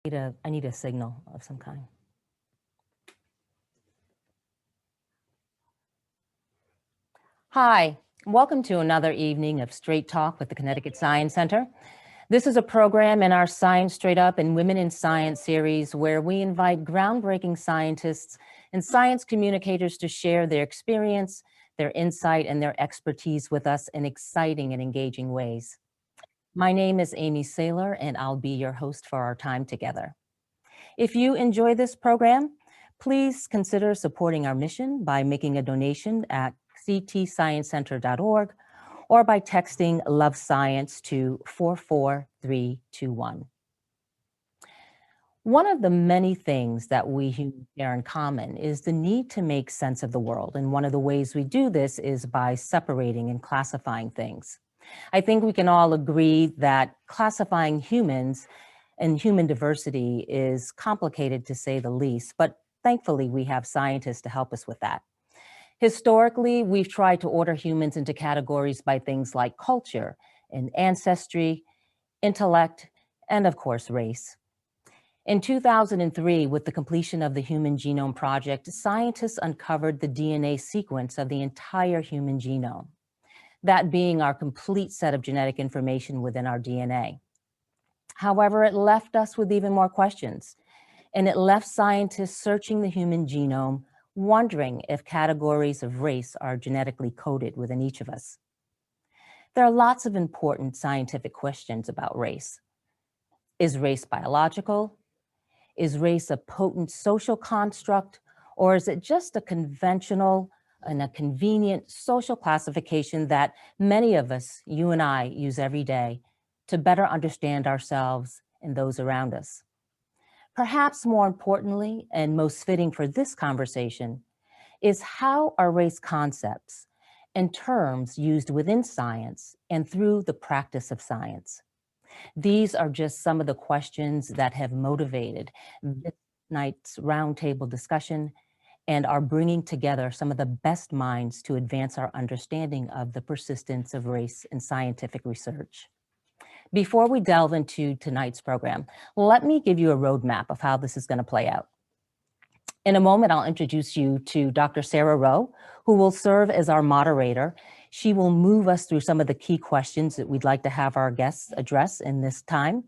I need a signal of some kind. Hi, welcome to another evening of Straight Talk with the Connecticut Science Center. This is a program in our Science Straight Up and Women in Science series where we invite groundbreaking scientists and science communicators to share their experience, their insight, and their expertise with us in exciting and engaging ways. My name is Amy Saylor, and I'll be your host for our time together. If you enjoy this program, please consider supporting our mission by making a donation at ctsciencecenter.org or by texting Love Science to 44321. One of the many things that we humans share in common is the need to make sense of the world. And one of the ways we do this is by separating and classifying things. I think we can all agree that classifying humans and human diversity is complicated, to say the least, but thankfully we have scientists to help us with that. Historically, we've tried to order humans into categories by things like culture and ancestry, intellect, and of course, race. In 2003, with the completion of the Human Genome Project, scientists uncovered the DNA sequence of the entire human genome, that being our complete set of genetic information within our DNA. However, it left us with even more questions, and it left scientists searching the human genome, wondering if categories of race are genetically coded within each of us. There are lots of important scientific questions about race. Is race biological? Is race a potent social construct? Or is it just a conventional and a convenient social classification that many of us, you and I, use every day to better understand ourselves and those around us? Perhaps more importantly, and most fitting for this conversation, is how are race concepts and terms used within science and through the practice of science? These are just some of the questions that have motivated this night's roundtable discussion and are bringing together some of the best minds to advance our understanding of the persistence of race in scientific research. Before we delve into tonight's program, let me give you a roadmap of how this is going to play out. In a moment, I'll introduce you to Dr. Sarah Rowe, who will serve as our moderator. She will move us through some of the key questions that we'd like to have our guests address in this time.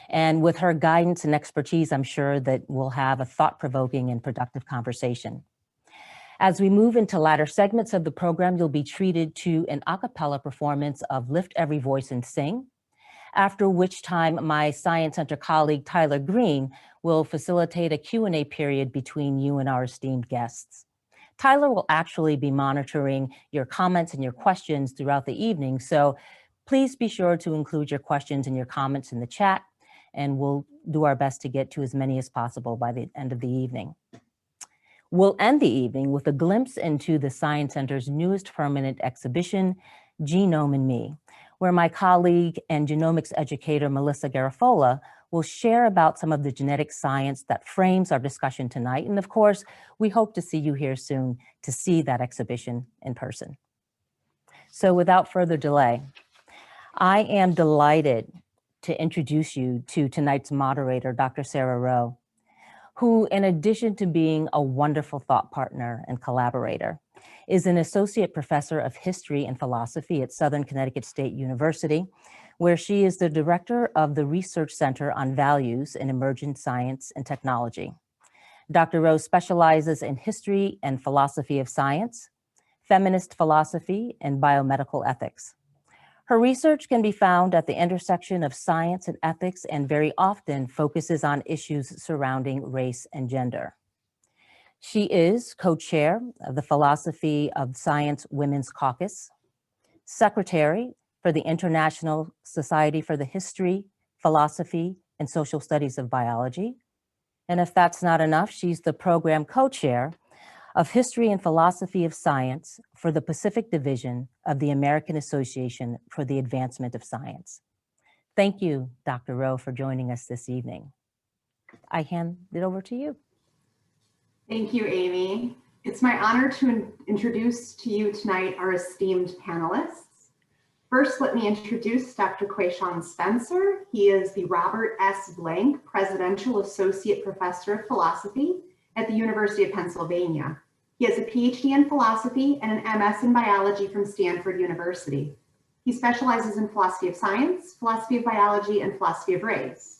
And with her guidance and expertise, I'm sure that we'll have a thought-provoking and productive conversation. As we move into latter segments of the program, you'll be treated to an a cappella performance of Lift Every Voice and Sing, after which time my Science Center colleague, Tyler Green, will facilitate a Q&A period between you and our esteemed guests. Tyler will actually be monitoring your comments and your questions throughout the evening, so please be sure to include your questions and your comments in the chat, and we'll do our best to get to as many as possible by the end of the evening. We'll end the evening with a glimpse into the Science Center's newest permanent exhibition, Genome and Me, where my colleague and genomics educator, Melissa Garafola, will share about some of the genetic science that frames our discussion tonight. And of course, we hope to see you here soon to see that exhibition in person. So without further delay, I am delighted to introduce you to tonight's moderator, Dr. Sarah Rowe, who, in addition to being a wonderful thought partner and collaborator, is an associate professor of history and philosophy at Southern Connecticut State University, where she is the director of the Research Center on Values in Emergent Science and Technology. Dr. Rowe specializes in history and philosophy of science, feminist philosophy, and biomedical ethics. Her research can be found at the intersection of science and ethics and very often focuses on issues surrounding race and gender. She is co-chair of the Philosophy of Science Women's Caucus, secretary for the International Society for the History, Philosophy, and Social Studies of Biology. And if that's not enough, she's the program co-chair of History and Philosophy of Science for the Pacific Division of the American Association for the Advancement of Science. Thank you, Dr. Rowe, for joining us this evening. I hand it over to you. Thank you, Amy. It's my honor to introduce to you tonight our esteemed panelists. First, let me introduce Dr. Quayshawn Spencer. He is the Robert S. Blank Presidential Associate Professor of Philosophy at the University of Pennsylvania. He has a PhD in philosophy and an MS in biology from Stanford University. He specializes in philosophy of science, philosophy of biology, and philosophy of race.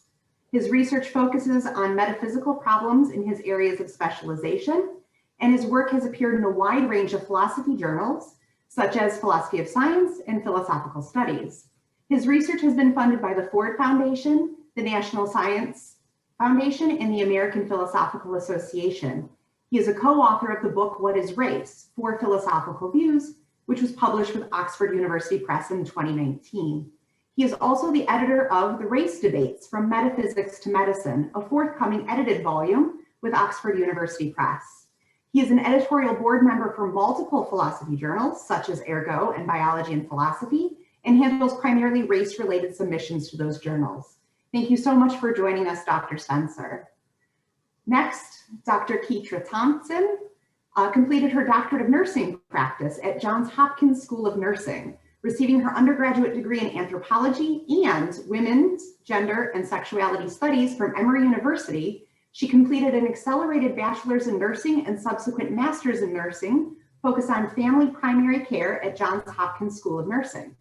His research focuses on metaphysical problems in his areas of specialization, and his work has appeared in a wide range of philosophy journals, such as Philosophy of Science and Philosophical Studies. His research has been funded by the Ford Foundation, the National Science Foundation, and the American Philosophical Association. He is a co-author of the book, What is Race? 4 Philosophical Views, which was published with Oxford University Press in 2019. He is also the editor of The Race Debates from Metaphysics to Medicine, a forthcoming edited volume with Oxford University Press. He is an editorial board member for multiple philosophy journals, such as Ergo and Biology and Philosophy, and handles primarily race-related submissions to those journals. Thank you so much for joining us, Dr. Spencer. Next, Dr. Keitra Thompson completed her doctorate of nursing practice at Johns Hopkins School of Nursing, receiving her undergraduate degree in anthropology and women's, gender, and sexuality studies from Emory University. She completed an accelerated bachelor's in nursing and subsequent master's in nursing, focused on family primary care at Johns Hopkins School of Nursing.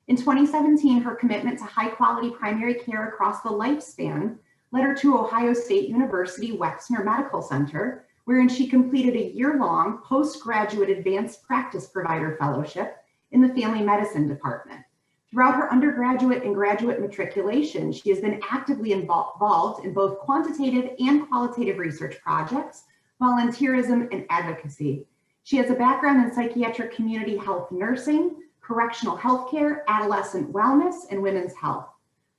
In 2017, her commitment to high quality primary care across the lifespan led her to Ohio State University Wexner Medical Center, wherein she completed a year-long postgraduate advanced practice provider fellowship in the family medicine department. Throughout her undergraduate and graduate matriculation, she has been actively involved in both quantitative and qualitative research projects, volunteerism, and advocacy. She has a background in psychiatric community health nursing, correctional health care, adolescent wellness, and women's health.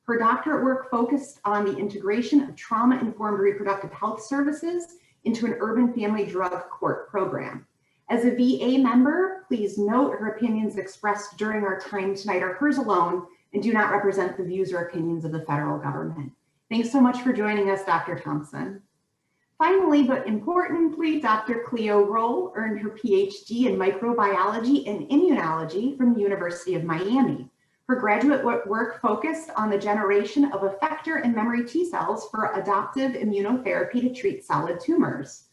Her doctorate work focused on the integration of trauma-informed reproductive health services into an urban family drug court program. As a VA member, please note her opinions expressed during our time tonight are hers alone and do not represent the views or opinions of the federal government. Thanks so much for joining us, Dr. Thompson. Finally, but importantly, Dr. Cleo Roll earned her PhD in microbiology and immunology from the University of Miami. Her graduate work focused on the generation of effector and memory T cells for adoptive immunotherapy to treat solid tumors.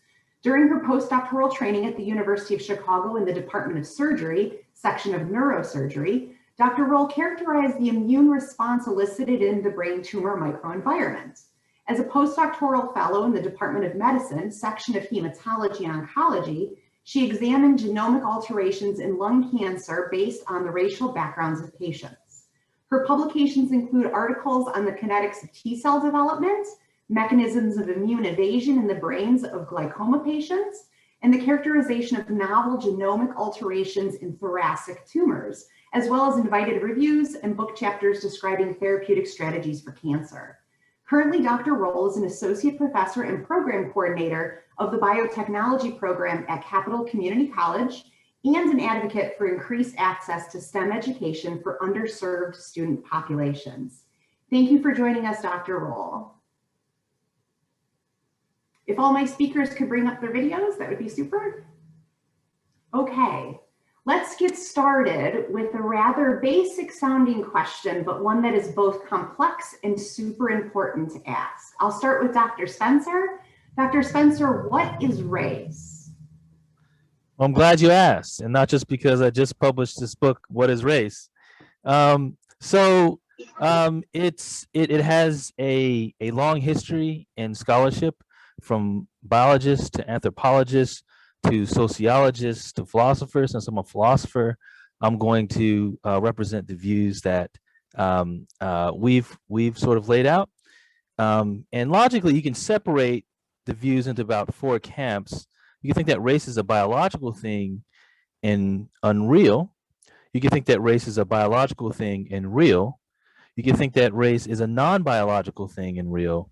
During her postdoctoral training at the University of Chicago in the Department of Surgery, section of neurosurgery, Dr. Roll characterized the immune response elicited in the brain tumor microenvironment. As a postdoctoral fellow in the Department of Medicine, section of hematology and oncology, she examined genomic alterations in lung cancer based on the racial backgrounds of patients. Her publications include articles on the kinetics of T cell development, mechanisms of immune evasion in the brains of glaucoma patients, and the characterization of novel genomic alterations in thoracic tumors, as well as invited reviews and book chapters describing therapeutic strategies for cancer. Currently, Dr. Roll is an associate professor and program coordinator of the biotechnology program at Capital Community College and an advocate for increased access to STEM education for underserved student populations. Thank you for joining us, Dr. Roll. If all my speakers could bring up their videos, that would be super. Okay, let's get started with a rather basic sounding question, but one that is both complex and super important to ask. I'll start with Dr. Spencer. Dr. Spencer, what is race? Well, I'm glad you asked, and not just because I just published this book, What is Race? It has a long history in scholarship, from biologists to anthropologists to sociologists to philosophers. Since I'm a philosopher, I'm going to represent the views that we've sort of laid out. And logically, you can separate the views into about 4 camps. You can think that race is a biological thing and unreal. You can think that race is a biological thing and real. You can think that race is a non-biological thing and real.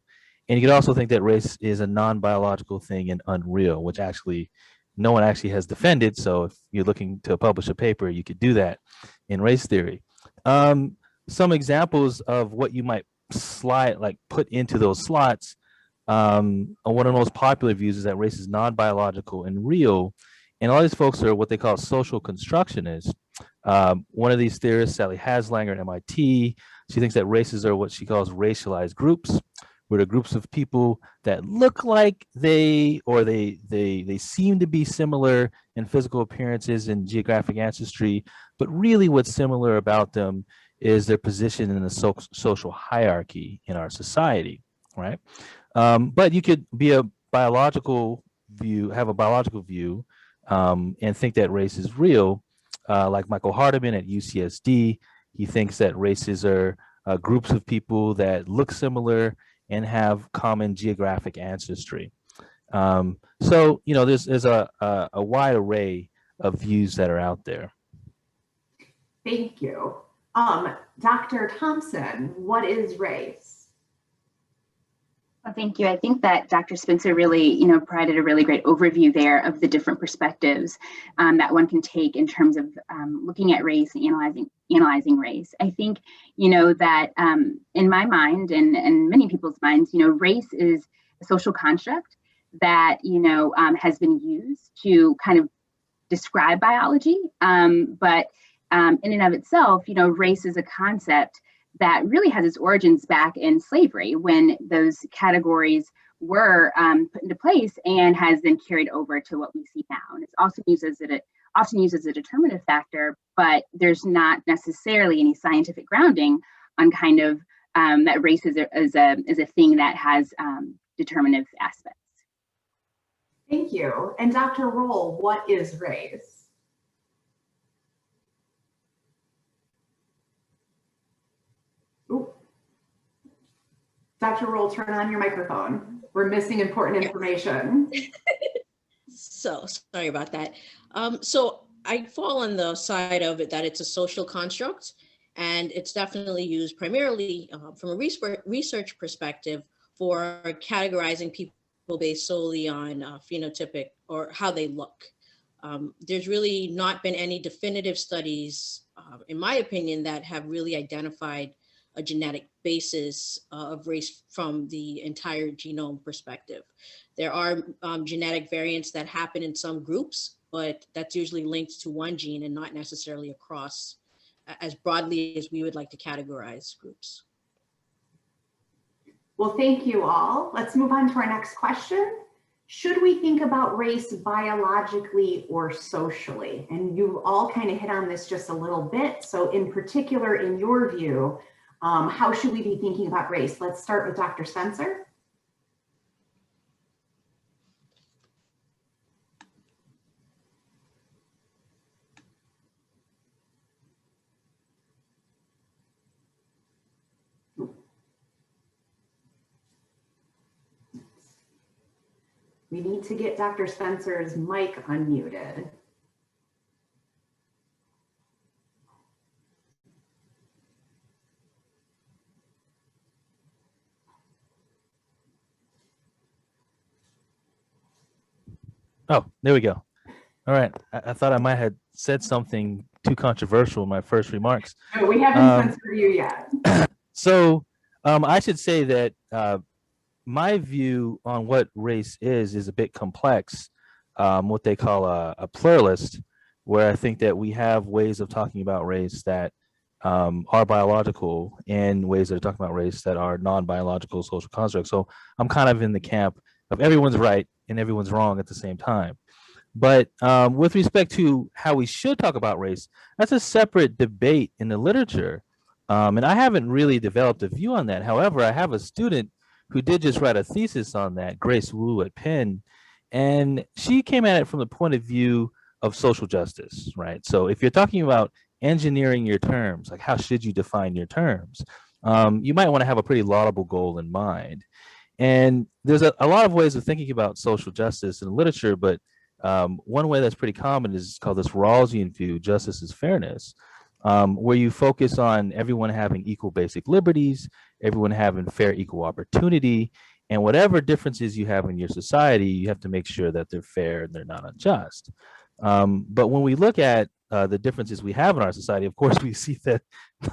And you can also think that race is a non-biological thing and unreal, which actually no one actually has defended. So if you're looking to publish a paper, you could do that in race theory. Some examples of what you might put into those slots. One of the most popular views is that race is non-biological and real. And all these folks are what they call social constructionists. One of these theorists, Sally Haslanger at MIT, she thinks that races are what she calls racialized groups, where the groups of people that look like they seem to be similar in physical appearances and geographic ancestry, but really what's similar about them is their position in the social hierarchy in our society, right? But you could be a biological view, have a biological view, and think that race is real, like Michael Hardiman at UCSD. He thinks that races are groups of people that look similar and have common geographic ancestry. So, you know, there's a wide array of views that are out there. Thank you. Dr. Thompson, what is race? Well, thank you. I think that Dr. Spencer really, provided a really great overview there of the different perspectives that one can take in terms of looking at race and analyzing race. I think, that in my mind and many people's minds, race is a social construct that, has been used to kind of describe biology. But in and of itself, race is a concept that really has its origins back in slavery, when those categories were put into place and has then carried over to what we see now. And it's also used as a determinative factor, but there's not necessarily any scientific grounding on kind of that race is a thing that has determinative aspects. Thank you. And Dr. Roll, what is race? Ooh. Dr. Roll, turn on your microphone. We're missing important information. So sorry about that. So I fall on the side of it that it's a social construct, and it's definitely used primarily from a research perspective for categorizing people based solely on phenotypic or how they look. There's really not been any definitive studies, in my opinion, that have really identified a genetic basis of race from the entire genome perspective. There are genetic variants that happen in some groups, but that's usually linked to one gene and not necessarily across as broadly as we would like to categorize groups. Well, thank you all. Let's move on to our next question. Should we think about race biologically or socially? And you all kind of hit on this just a little bit. So in particular, in your view, how should we be thinking about race? Let's start with Dr. Spencer. We need to get Dr. Spencer's mic unmuted. Oh, there we go. All right. I thought I might have said something too controversial in my first remarks. No, we haven't censored you yet. So I should say that my view on what race is a bit complex, what they call a pluralist, where I think that we have ways of talking about race that are biological and ways that are talking about race that are non-biological social constructs. So I'm kind of in the camp of everyone's right and everyone's wrong at the same time. But with respect to how we should talk about race, that's a separate debate in the literature. And I haven't really developed a view on that. However, I have a student who did just write a thesis on that, Grace Wu at Penn, and she came at it from the point of view of social justice, right? So if you're talking about engineering your terms, like how should you define your terms, you might want to have a pretty laudable goal in mind. And there's a lot of ways of thinking about social justice in literature, but one way that's pretty common is called this Rawlsian view, justice is fairness, where you focus on everyone having equal basic liberties, everyone having fair equal opportunity, and whatever differences you have in your society, you have to make sure that they're fair and they're not unjust. But when we look at the differences we have in our society, of course, we see that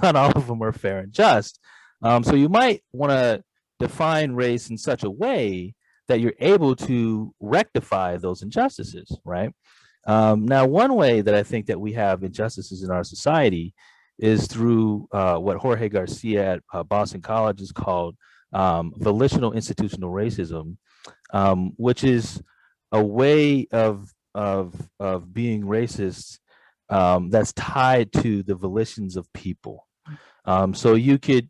not all of them are fair and just. So you might want to define race in such a way that you're able to rectify those injustices, right? Now, one way that I think that we have injustices in our society is through what Jorge Garcia at Boston College has called volitional institutional racism, which is a way of being racist that's tied to the volitions of people. So you could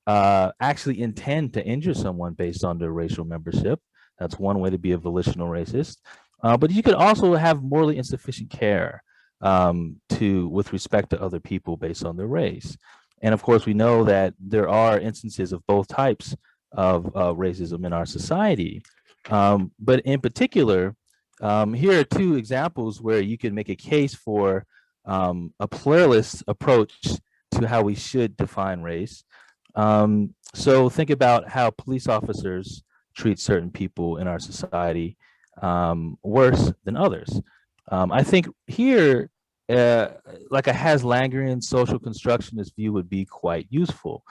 actually intend to injure someone based on their racial membership. That's one way to be a volitional racist. But you could also have morally insufficient care with respect to other people based on their race. And of course, we know that there are instances of both types of racism in our society. But in particular, here are two examples where you can make a case for a pluralist approach to how we should define race. So think about how police officers treat certain people in our society worse than others. I think here, like a Haslangerian social constructionist view would be quite useful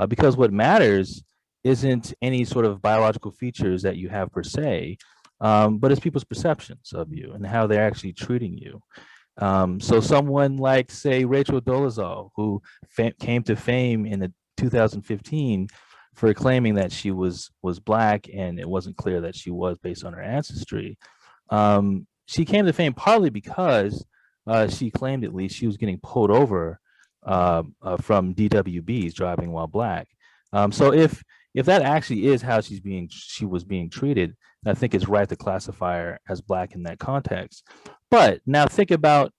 because what matters isn't any sort of biological features that you have per se, but it's people's perceptions of you and how they're actually treating you. So someone like, say, Rachel Dolezal, who came to fame in 2015 for claiming that she was Black and it wasn't clear that she was based on her ancestry. She came to fame partly because she claimed at least she was getting pulled over from DWBs driving while Black. So if that actually is how she was being treated, I think it's right to classify her as Black in that context. But now think about,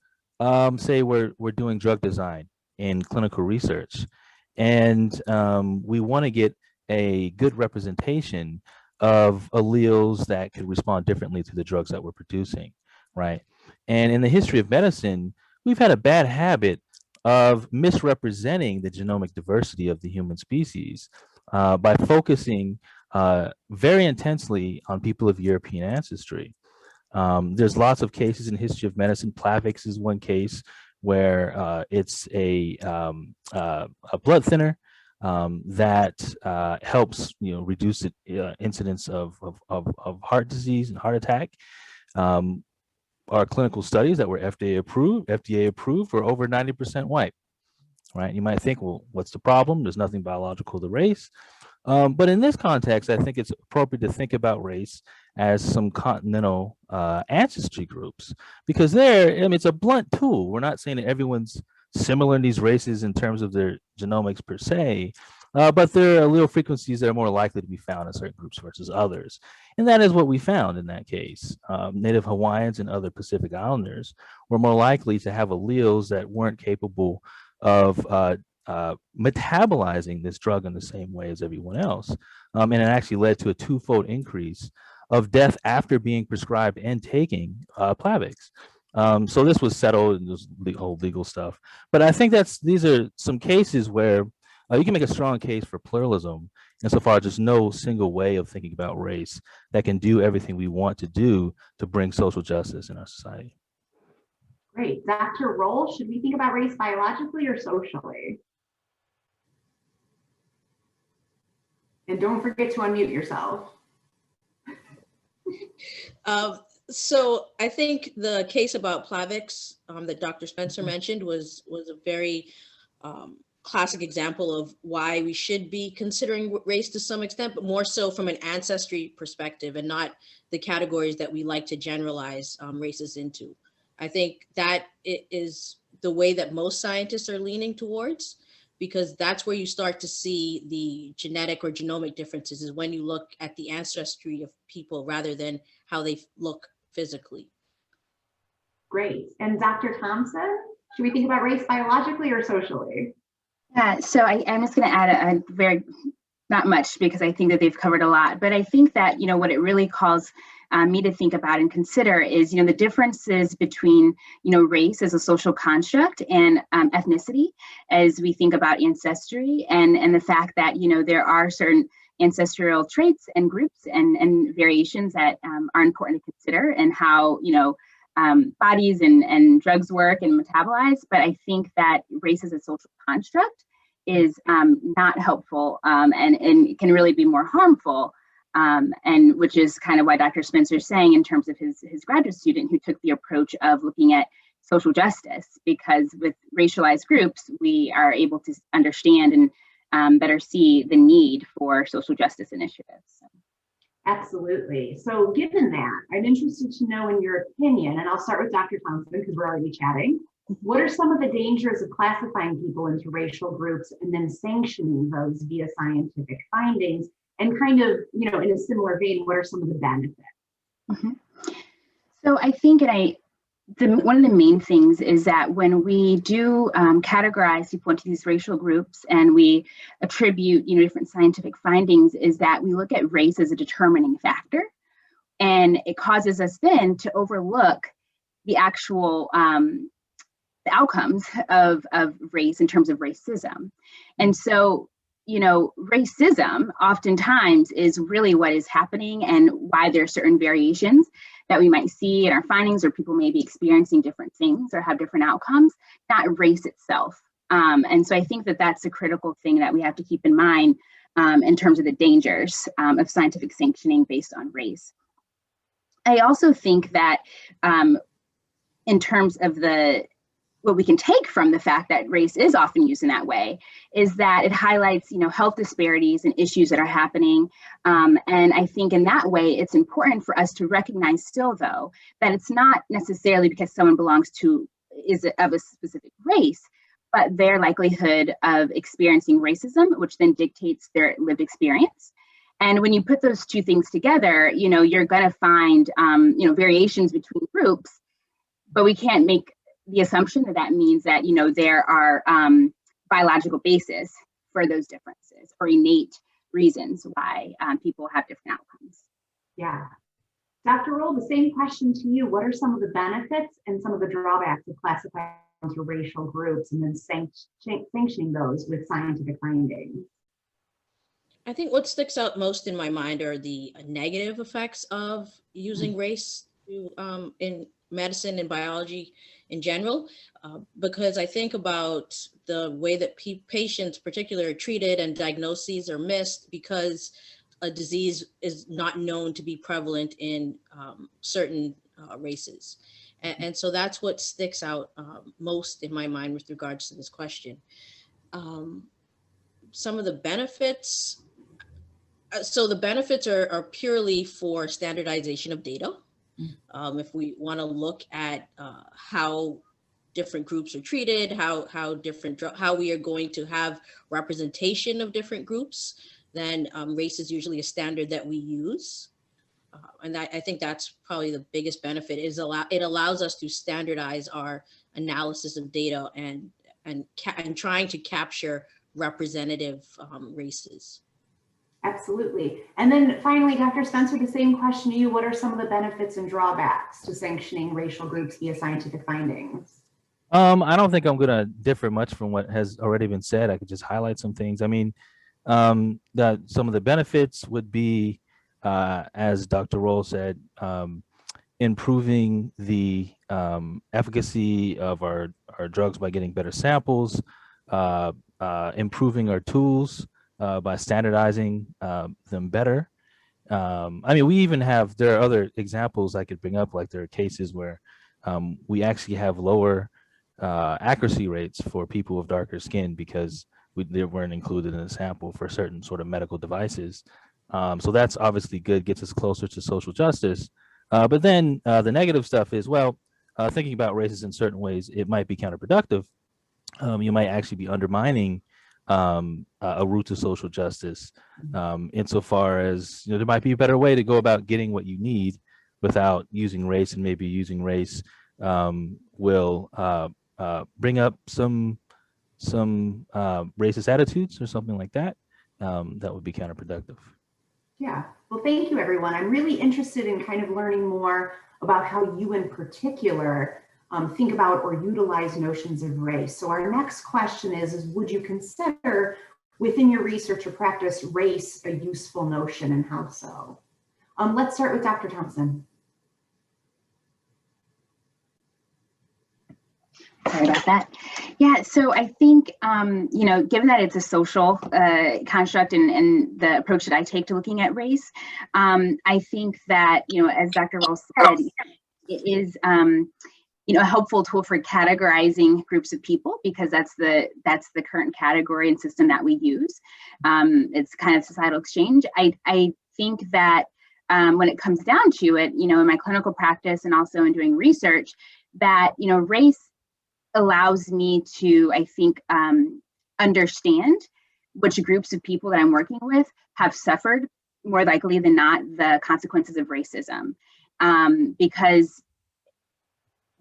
say we're doing drug design in clinical research, and we want to get a good representation of alleles that could respond differently to the drugs that we're producing, right? And in the history of medicine, we've had a bad habit of misrepresenting the genomic diversity of the human species by focusing very intensely on people of European ancestry. There's lots of cases in the history of medicine. Plavix is one case where it's a blood thinner that helps reduce the incidence of heart disease and heart attack. Our clinical studies that were FDA approved were over 90% white, right? You might think, well, what's the problem? There's nothing biological to race. But in this context, I think it's appropriate to think about race as some continental ancestry groups, because it's a blunt tool. We're not saying that everyone's similar in these races in terms of their genomics per se, but there are allele frequencies that are more likely to be found in certain groups versus others. And that is what we found in that case. Native Hawaiians and other Pacific Islanders were more likely to have alleles that weren't capable of metabolizing this drug in the same way as everyone else. And it actually led to a twofold increase of death after being prescribed and taking Plavix. So this was settled and this whole legal stuff. But I think these are some cases where you can make a strong case for pluralism insofar as there's no single way of thinking about race that can do everything we want to do to bring social justice in our society. Great. Dr. Roll, should we think about race biologically or socially? And don't forget to unmute yourself. So I think the case about Plavix that Dr. Spencer mentioned was a very classic example of why we should be considering race to some extent, but more so from an ancestry perspective and not the categories that we like to generalize races into. I think that it is the way that most scientists are leaning towards, because that's where you start to see the genetic or genomic differences, is when you look at the ancestry of people rather than how they look physically. Great. And Dr. Thompson, should we think about race biologically or socially? Yeah, so I'm just going to add not much, because I think that they've covered a lot, but I think that, what it really calls me to think about and consider is, the differences between, race as a social construct and ethnicity as we think about ancestry, and the fact that, there are certain ancestral traits and groups and variations that are important to consider, and how, bodies and drugs work and metabolize. But I think that race as a social construct is not helpful and can really be more harmful And which is kind of why Dr. Spencer is saying in terms of his graduate student who took the approach of looking at social justice, because with racialized groups, we are able to understand and better see the need for social justice initiatives. Absolutely. So given that, I'm interested to know, in your opinion, and I'll start with Dr. Thompson because we're already chatting, what are some of the dangers of classifying people into racial groups and then sanctioning those via scientific findings? And kind of, you know, in a similar vein, what are some of the benefits? Mm-hmm. So I think, one of the main things is that when we do categorize people into these racial groups and we attribute, different scientific findings, is that we look at race as a determining factor, and it causes us then to overlook the actual the outcomes of race in terms of racism. And so, racism oftentimes is really what is happening and why there are certain variations that we might see in our findings, or people may be experiencing different things or have different outcomes, not race itself. And so I think that that's a critical thing that we have to keep in mind in terms of the dangers of scientific sanctioning based on race. I also think that in terms of what we can take from the fact that race is often used in that way is that it highlights, health disparities and issues that are happening. And I think in that way, it's important for us to recognize still, though, that it's not necessarily because someone is of a specific race, but their likelihood of experiencing racism, which then dictates their lived experience. And when you put those two things together, you're going to find, variations between groups, but we can't make the assumption that means that, there are biological basis for those differences or innate reasons why people have different outcomes. Yeah. Dr. Roll, the same question to you. What are some of the benefits and some of the drawbacks of classifying into racial groups and then sanctioning those with scientific findings? I think what sticks out most in my mind are the negative effects of using race in medicine and biology in general, because I think about the way that patients particularly are treated and diagnoses are missed because a disease is not known to be prevalent in certain races. And so that's what sticks out most in my mind with regards to this question. Some of the benefits, so the benefits are purely for standardization of data. If we want to look at how different groups are treated, how we are going to have representation of different groups, then race is usually a standard that we use. And I think that's probably the biggest benefit, is it allows us to standardize our analysis of data and trying to capture representative races. Absolutely. And then finally, Dr. Spencer, the same question to you. What are some of the benefits and drawbacks to sanctioning racial groups via scientific findings? I don't think I'm going to differ much from what has already been said. I could just highlight some things. I mean, that some of the benefits would be, as Dr. Roll said, improving the efficacy of our drugs by getting better samples, improving our tools by standardizing them better. I mean, there are other examples I could bring up, like there are cases where we actually have lower accuracy rates for people with darker skin because they weren't included in the sample for certain sort of medical devices. So that's obviously good, gets us closer to social justice. But then the negative stuff is, thinking about races in certain ways, it might be counterproductive. You might actually be undermining a route to social justice, insofar as there might be a better way to go about getting what you need without using race, and maybe using race will bring up some racist attitudes or something like that. That would be counterproductive. Yeah, well, thank you, everyone. I'm really interested in kind of learning more about how you in particular think about or utilize notions of race. So our next question is would you consider within your research or practice race a useful notion, and how so? Let's start with Dr. Thompson. Sorry about that. Yeah, so I think, given that it's a social construct and the approach that I take to looking at race, I think that, as Dr. Roll said, it is, a helpful tool for categorizing groups of people, because that's the current category and system that we use. It's kind of societal exchange. I think that when it comes down to it, in my clinical practice and also in doing research, that, race allows me to, I think, understand which groups of people that I'm working with have suffered more likely than not the consequences of racism. Because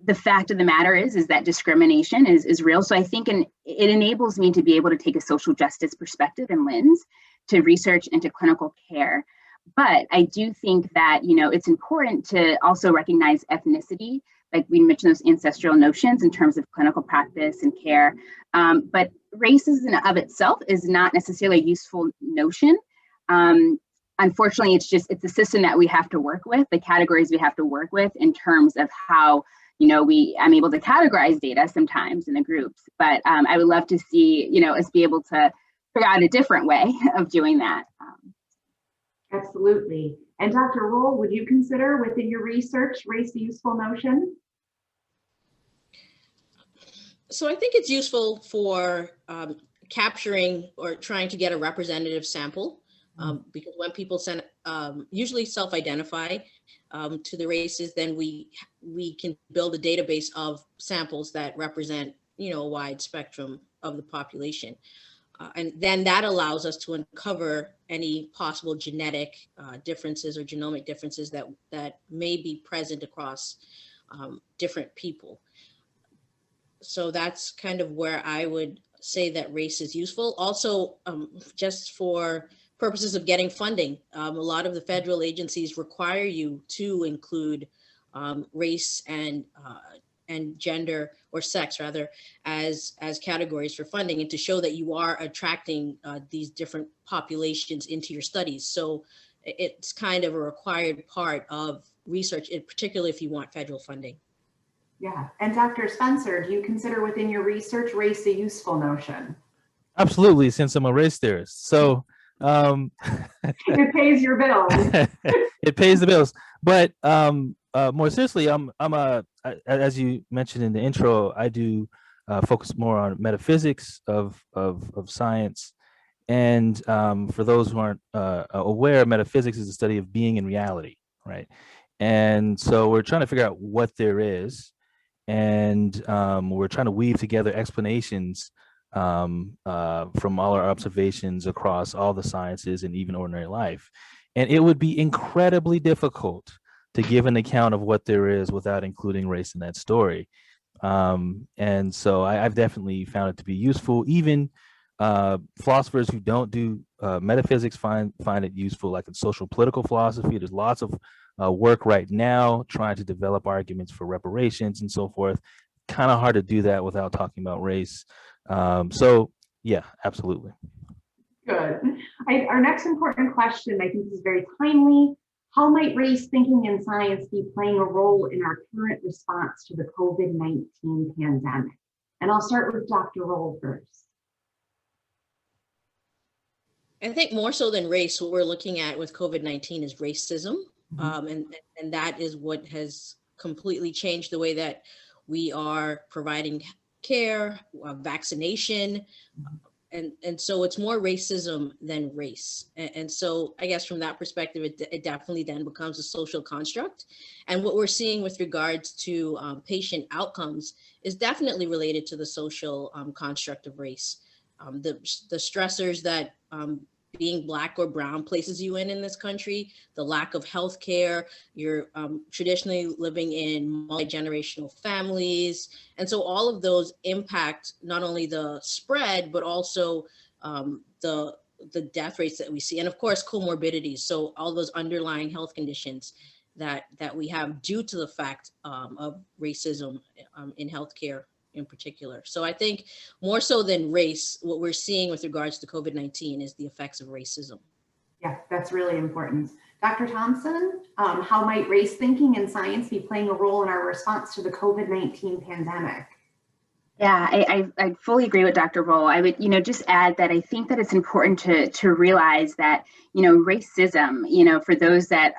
the fact of the matter is that discrimination is real. So I think it enables me to be able to take a social justice perspective and lens to research and to clinical care. But I do think that, it's important to also recognize ethnicity. Like we mentioned, those ancestral notions in terms of clinical practice and care. But race in and of itself is not necessarily a useful notion. Unfortunately, it's a system that we have to work with, the categories we have to work with in terms of how, I'm able to categorize data sometimes in the groups. But I would love to see, us be able to figure out a different way of doing that. Absolutely. And Dr. Roll, would you consider within your research race a useful notion? So I think it's useful for capturing or trying to get a representative sample, because when people usually self-identify to the races, then we can build a database of samples that represent, a wide spectrum of the population. And then that allows us to uncover any possible genetic differences or genomic differences that may be present across different people. So that's kind of where I would say that race is useful. Also, just for purposes of getting funding, a lot of the federal agencies require you to include race and gender, or sex rather, as categories for funding, and to show that you are attracting these different populations into your studies. So it's kind of a required part of research, particularly if you want federal funding. Yeah. And Dr. Spencer, do you consider within your research race a useful notion? Absolutely, since I'm a race theorist. So it pays your bills. It pays the bills. But more seriously, as you mentioned in the intro, I do focus more on metaphysics of science. And for those who aren't aware, metaphysics is the study of being in reality, right? And so we're trying to figure out what there is, and we're trying to weave together explanations from all our observations across all the sciences and even ordinary life. And it would be incredibly difficult to give an account of what there is without including race in that story. And so I've definitely found it to be useful. Even philosophers who don't do metaphysics find it useful, like in social political philosophy. There's lots of work right now trying to develop arguments for reparations and so forth. Kind of hard to do that without talking about race. So yeah, absolutely. Good. Our next important question, I think, is very timely. How might race thinking in science be playing a role in our current response to the COVID-19 pandemic? And I'll start with Dr. Roll first. I think more so than race, what we're looking at with COVID-19 is racism. And that is what has completely changed the way that we are providing care, vaccination. And so it's more racism than race. And so I guess from that perspective, it definitely then becomes a social construct. And what we're seeing with regards to patient outcomes is definitely related to the social construct of race. The stressors that being Black or brown places you in this country, the lack of healthcare, you're traditionally living in multi-generational families. And so all of those impact not only the spread, but also the death rates that we see. And of course, comorbidities. So all those underlying health conditions that we have due to the fact of racism in healthcare in particular. So I think more so than race, what we're seeing with regards to COVID-19 is the effects of racism. Yeah, that's really important. Dr. Thompson, how might race thinking and science be playing a role in our response to the COVID-19 pandemic? Yeah, I fully agree with Dr. Roll. I would, just add that I think that it's important to realize that, racism, for those that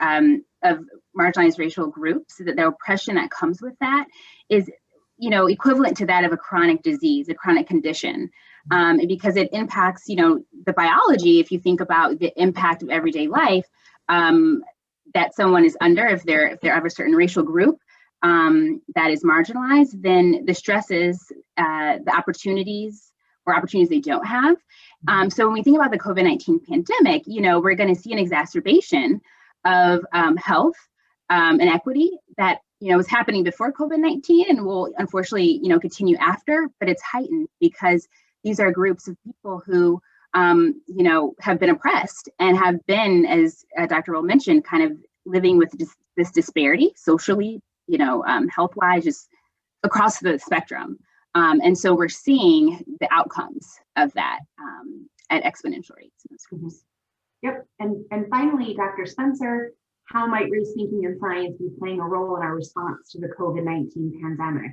of marginalized racial groups, that the oppression that comes with that is, equivalent to that of a chronic disease, a chronic condition, because it impacts, the biology. If you think about the impact of everyday life that someone is under, if they're of a certain racial group, that is marginalized, then the stresses, the opportunities they don't have. So when we think about the COVID-19 pandemic, we're going to see an exacerbation of health inequity that was happening before COVID-19 and will unfortunately continue after, but it's heightened because these are groups of people who have been oppressed and have been, as Dr. Roll mentioned, kind of living with this disparity socially, health-wise, just across the spectrum. And so we're seeing the outcomes of that at exponential rates in those groups. Yep. And finally, Dr. Spencer, how might race thinking and science be playing a role in our response to the COVID-19 pandemic?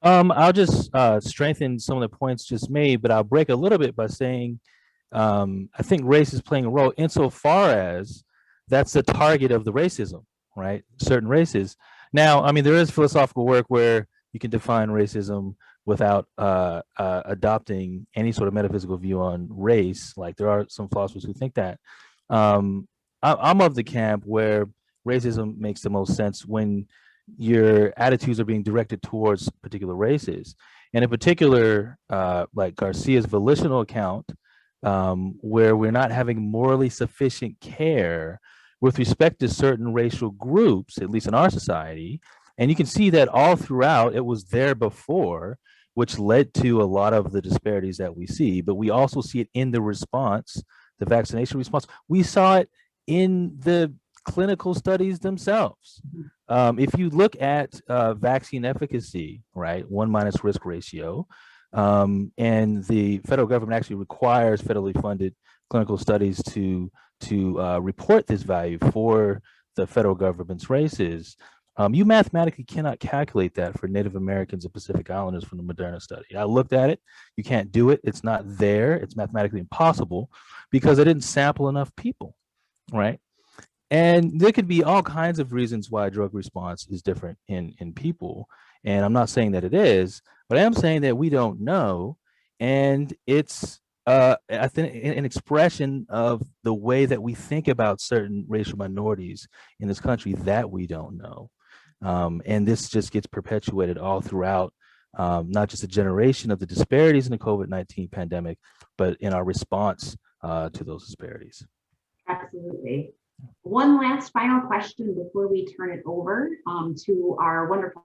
I'll just strengthen some of the points just made, but I'll break a little bit by saying I think race is playing a role insofar as that's the target of the racism, right? Certain races. Now, I mean, there is philosophical work where you can define racism without adopting any sort of metaphysical view on race. Like there are some philosophers who think that. I'm of the camp where racism makes the most sense when your attitudes are being directed towards particular races. And in particular, like Garcia's volitional account, where we're not having morally sufficient care with respect to certain racial groups, at least in our society. And you can see that all throughout, it was there before, which led to a lot of the disparities that we see. But we also see it in the response, the vaccination response. We saw it in the clinical studies themselves. If you look at vaccine efficacy, right, 1- risk ratio, and the federal government actually requires federally funded clinical studies to report this value for the federal government's races. You mathematically cannot calculate that for Native Americans and Pacific Islanders from the Moderna study. I looked at it. You can't do it. It's not there. It's mathematically impossible because I didn't sample enough people, right? And there could be all kinds of reasons why drug response is different in people. And I'm not saying that it is, but I am saying that we don't know. And it's I think an expression of the way that we think about certain racial minorities in this country that we don't know. And this just gets perpetuated all throughout, not just a generation of the disparities in the COVID-19 pandemic, but in our response to those disparities. Absolutely. One last final question before we turn it over to our wonderful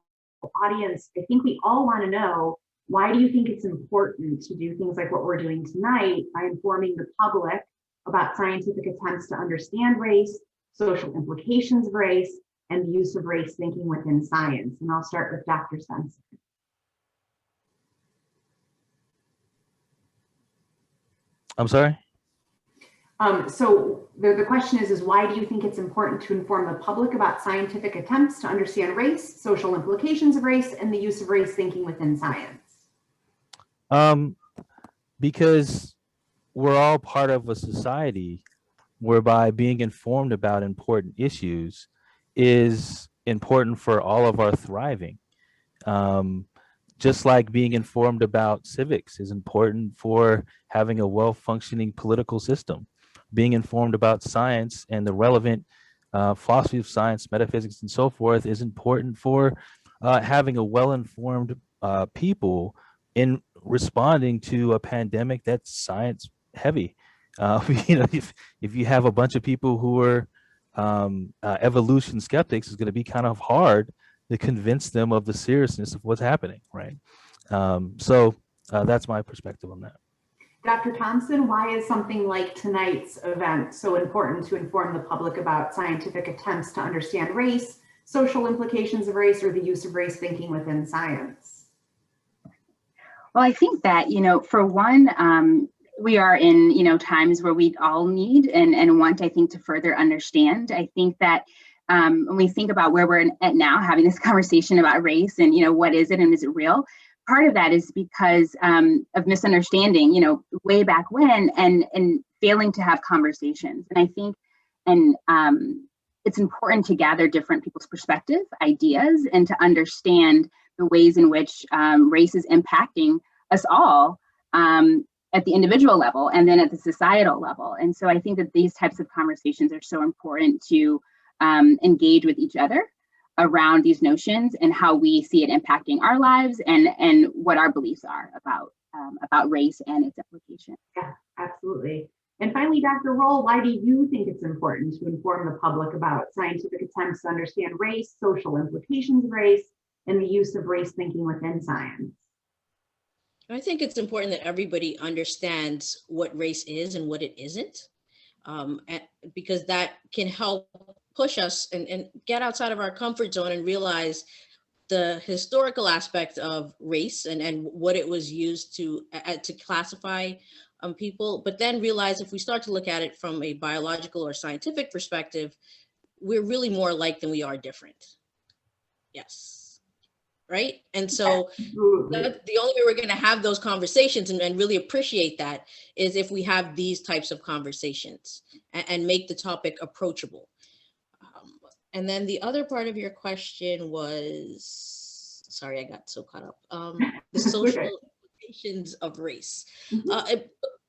audience. I think we all want to know, why do you think it's important to do things like what we're doing tonight by informing the public about scientific attempts to understand race, social implications of race, and the use of race thinking within science? And I'll start with Dr. Spencer. I'm sorry? So the question is why do you think it's important to inform the public about scientific attempts to understand race, social implications of race, and the use of race thinking within science? Because we're all part of a society whereby being informed about important issues is important for all of our thriving. Just like being informed about civics is important for having a well-functioning political system. Being informed about science and the relevant philosophy of science, metaphysics, and so forth is important for having a well-informed people in responding to a pandemic that's science heavy. If you have a bunch of people who are evolution skeptics, it's going to be kind of hard to convince them of the seriousness of what's happening, right? So that's my perspective on that. Dr. Thompson, why is something like tonight's event so important to inform the public about scientific attempts to understand race, social implications of race, or the use of race thinking within science? Well, I think that, for one, we are in, times where we all need and want, I think, to further understand. I think that when we think about where we're at now, having this conversation about race and, what is it and is it real? part of that is because of misunderstanding, you know, way back when, and failing to have conversations. And I think, it's important to gather different people's perspective, ideas, and to understand the ways in which race is impacting us all at the individual level and then at the societal level. And so I think that these types of conversations are so important to engage with each other around these notions and how we see it impacting our lives and what our beliefs are about race and its application. Yeah, absolutely. And finally, Dr. Roll, why do you think it's important to inform the public about scientific attempts to understand race, social implications of race, and the use of race thinking within science? I think it's important that everybody understands what race is and what it isn't, because that can help push us and get outside of our comfort zone and realize the historical aspect of race and what it was used to classify people, but then realize if we start to look at it from a biological or scientific perspective, we're really more alike than we are different. Yes, right? And so the only way we're going to have those conversations and really appreciate that is if we have these types of conversations and make the topic approachable. And then the other part of your question was, sorry, I got so caught up, the social implications of race.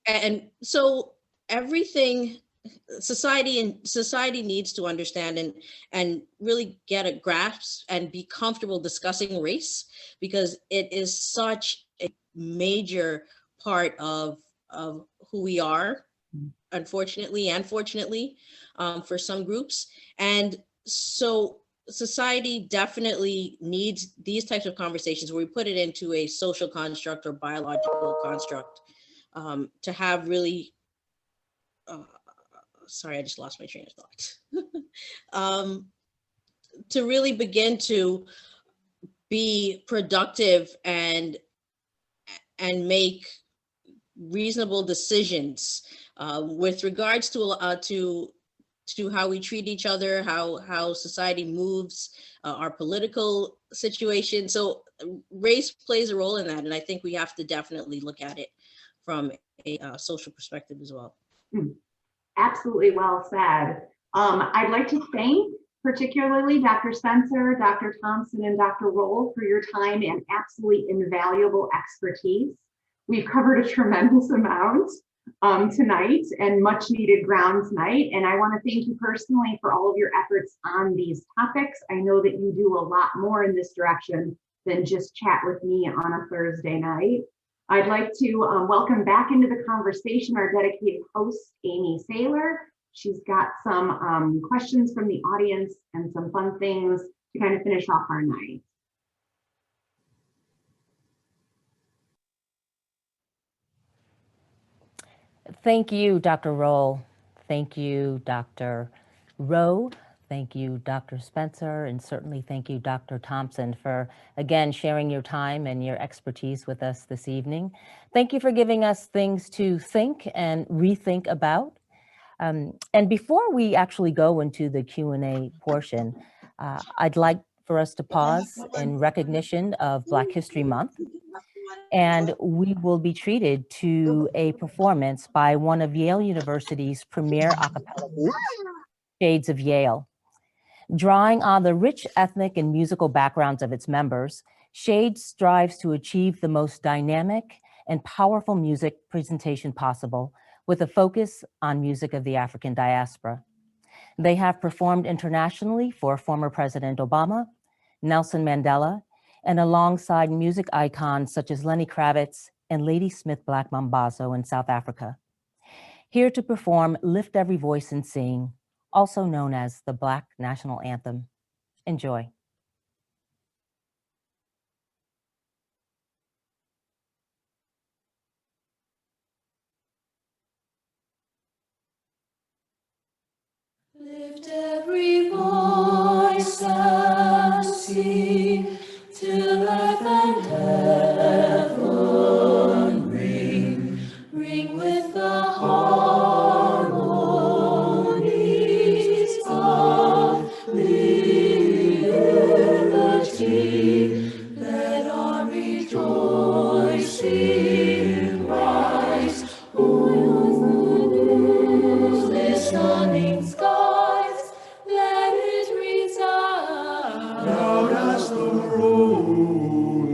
And so everything society needs to understand and really get a grasp and be comfortable discussing race, because it is such a major part of who we are, unfortunately and fortunately, for some groups. And so society definitely needs these types of conversations where we put it into a social construct or biological construct, to have really, sorry, I just lost my train of thought. To really begin to be productive and make reasonable decisions with regards to how we treat each other, how society moves, our political situation. So race plays a role in that, and I think we have to definitely look at it from a social perspective as well. Absolutely well said. I'd like to thank particularly Dr. Spencer, Dr. Thompson, and Dr. Roll for your time and absolutely invaluable expertise. We've covered a tremendous amount tonight and much needed ground tonight. And I want to thank you personally for all of your efforts on these topics. I know that you do a lot more in this direction than just chat with me on a Thursday night. I'd like to welcome back into the conversation our dedicated host, Amy Saylor. She's got some questions from the audience and some fun things to kind of finish off our night. Thank you, Dr. Roll. Thank you, Dr. Rowe. Thank you, Dr. Spencer, and certainly thank you, Dr. Thompson, for, again, sharing your time and your expertise with us this evening. Thank you for giving us things to think and rethink about. And before we actually go into the Q&A portion, I'd like for us to pause in recognition of Black History Month. And we will be treated to a performance by one of Yale University's premier a cappella groups, Shades of Yale. Drawing on the rich ethnic and musical backgrounds of its members, Shades strives to achieve the most dynamic and powerful music presentation possible, with a focus on music of the African diaspora. They have performed internationally for former President Obama, Nelson Mandela, and alongside music icons such as Lenny Kravitz and Ladysmith Black Mambazo in South Africa. Here to perform Lift Every Voice and Sing, also known as the Black National Anthem. Enjoy. Lift every voice and sing, till earth and heaven ring with the harmonies of liberty. Let our rejoicing see it rise. O'er the listening skies, let it reside. Loud as the rolling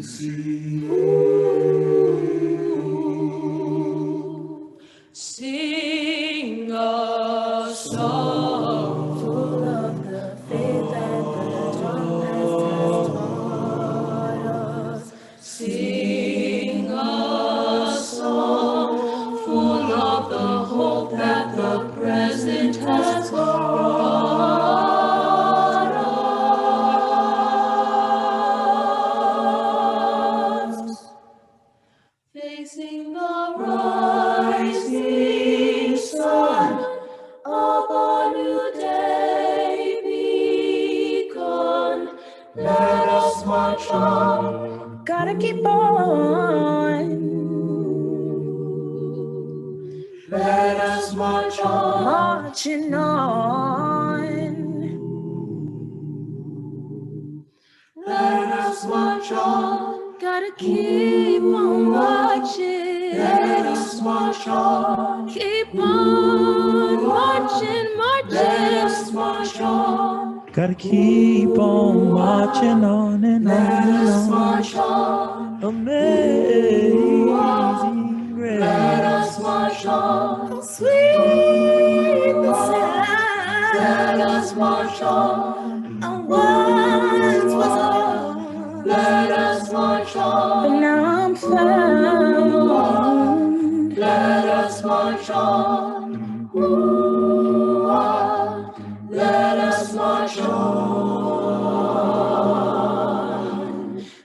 sea. Sing a song full of the faith that the darkness has taught us. Sing a song full of the hope that the present has brought us. Facing the rising sun, of a new day begun. Let us march on. Gotta keep on. Let us march on. Marching on. Let us march on. Gotta keep on marching. Let us march on. Keep on marching, marching. Let us march on. Gotta keep on marching on and on Let and us on. march on. Amazing grace. Let us march on. Sweet the sound. Let us march on. I once was alone, Let us march but on. now I'm found. Let us march on. Ooh, ah. Let us march on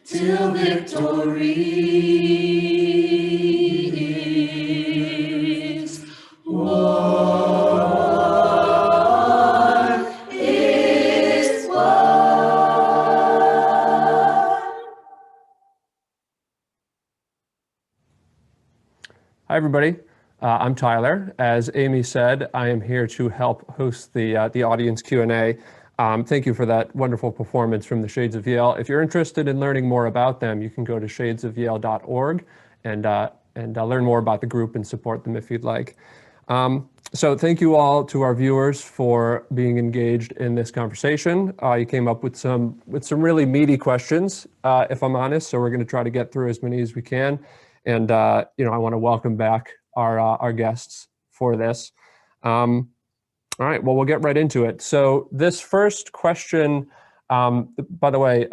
till victory is won. Is won. Hi, everybody. I'm Tyler. As Amy said, I am here to help host the audience Q&A. Thank you for that wonderful performance from the Shades of Yale. If you're interested in learning more about them, you can go to shadesofyale.org and learn more about the group and support them if you'd like. So thank you all to our viewers for being engaged in this conversation. You came up with some really meaty questions, if I'm honest. So we're going to try to get through as many as we can. And I want to welcome back our guests for this. All right, well, we'll get right into it. So this first question, by the way,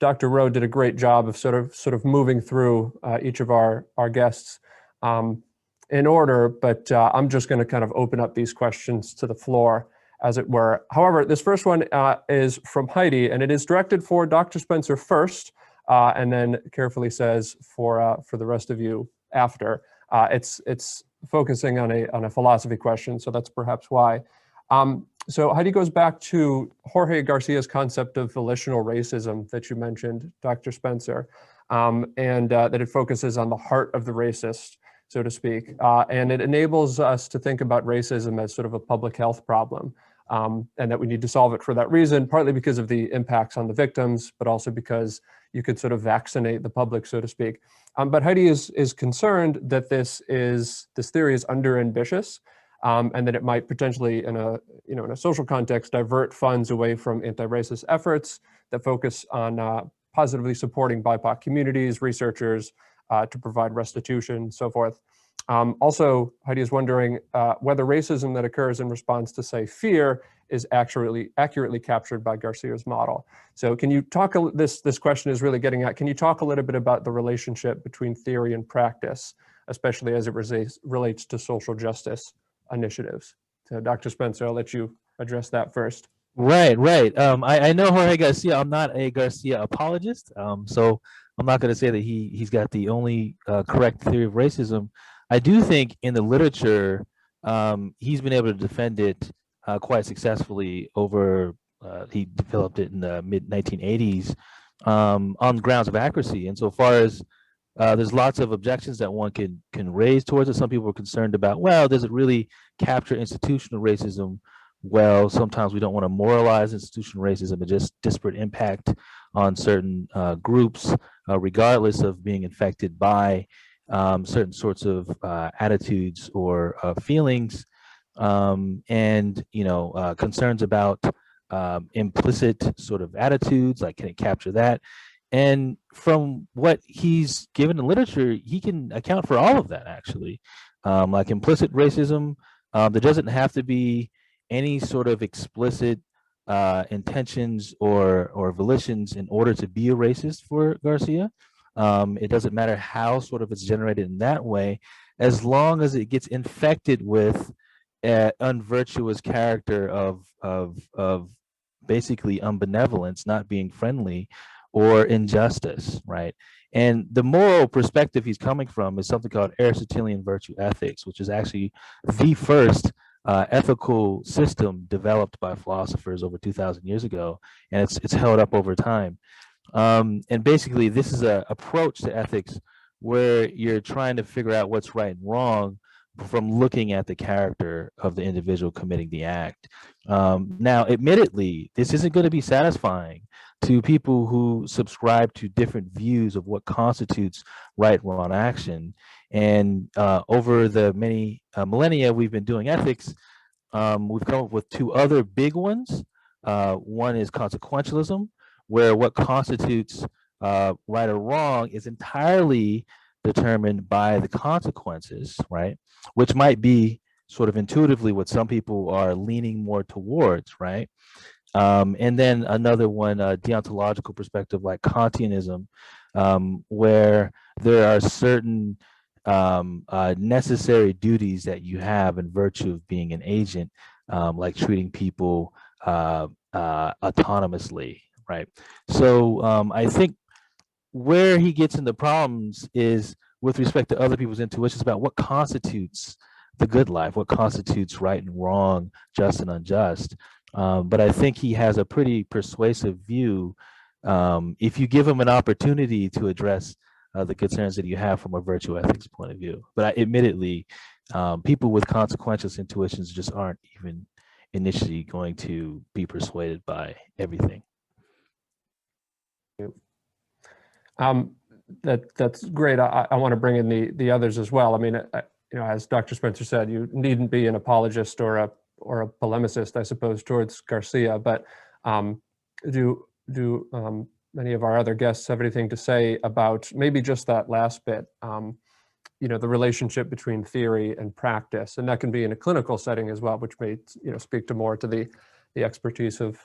Dr. Rowe did a great job of sort of moving through each of our guests in order, but I'm just going to kind of open up these questions to the floor, as it were. However, this first one is from Heidi, and it is directed for Dr. Spencer first, and then carefully says for the rest of you after. It's focusing on a philosophy question, so that's perhaps why. So Heidi goes back to Jorge Garcia's concept of volitional racism that you mentioned, Dr. Spencer, and that it focuses on the heart of the racist, so to speak, and it enables us to think about racism as sort of a public health problem, and that we need to solve it for that reason, partly because of the impacts on the victims, but also because you could sort of vaccinate the public, so to speak. But Heidi is concerned that this theory is under-ambitious, and that it might potentially, in a social context, divert funds away from anti-racist efforts that focus on positively supporting BIPOC communities, researchers, to provide restitution, so forth. Also, Heidi is wondering whether racism that occurs in response to, say, fear is accurately captured by Garcia's model. So can you talk, this question is really getting at, can you talk a little bit about the relationship between theory and practice, especially as it relates to social justice initiatives? So Dr. Spencer, I'll let you address that first. Right. I know Jorge Garcia. I'm not a Garcia apologist, so I'm not going to say that he's got the only correct theory of racism. I do think in the literature, he's been able to defend it quite successfully over, he developed it in the mid-1980s on grounds of accuracy. And so far as there's lots of objections that one can raise towards it. Some people are concerned about, well, does it really capture institutional racism? Well, sometimes we don't want to moralize institutional racism and just disparate impact on certain groups. regardless of being infected by certain sorts of attitudes or feelings, and concerns about implicit sort of attitudes, like can it capture that? And from what he's given in literature, he can account for all of that, actually. Like implicit racism, there doesn't have to be any sort of explicit intentions or volitions in order to be a racist for Garcia. It doesn't matter how sort of it's generated in that way, as long as it gets infected with an unvirtuous character of basically unbenevolence, not being friendly, or injustice, right? And the moral perspective he's coming from is something called Aristotelian virtue ethics, which is actually the first ethical system developed by philosophers over 2,000 years ago, and it's held up over time. And basically, this is an approach to ethics where you're trying to figure out what's right and wrong from looking at the character of the individual committing the act. Now, admittedly, this isn't going to be satisfying to people who subscribe to different views of what constitutes right and wrong action. And over the many millennia we've been doing ethics, we've come up with two other big ones. One is consequentialism, where what constitutes right or wrong is entirely determined by the consequences, right? Which might be sort of intuitively what some people are leaning more towards, right? And then another one, deontological perspective, like Kantianism, where there are certain necessary duties that you have in virtue of being an agent, like treating people autonomously, right? So I think where he gets into problems is with respect to other people's intuitions about what constitutes the good life, what constitutes right and wrong, just and unjust. But I think he has a pretty persuasive view if you give him an opportunity to address the concerns that you have from a virtue ethics point of view. But admittedly, people with consequentialist intuitions just aren't even initially going to be persuaded by everything. That's great. I want to bring in the others as well. I mean, as Dr. Spencer said, you needn't be an apologist or a polemicist, I suppose, towards Garcia. But do many of our other guests have anything to say about maybe just that last bit? The relationship between theory and practice, and that can be in a clinical setting as well, which may speak to more to the expertise of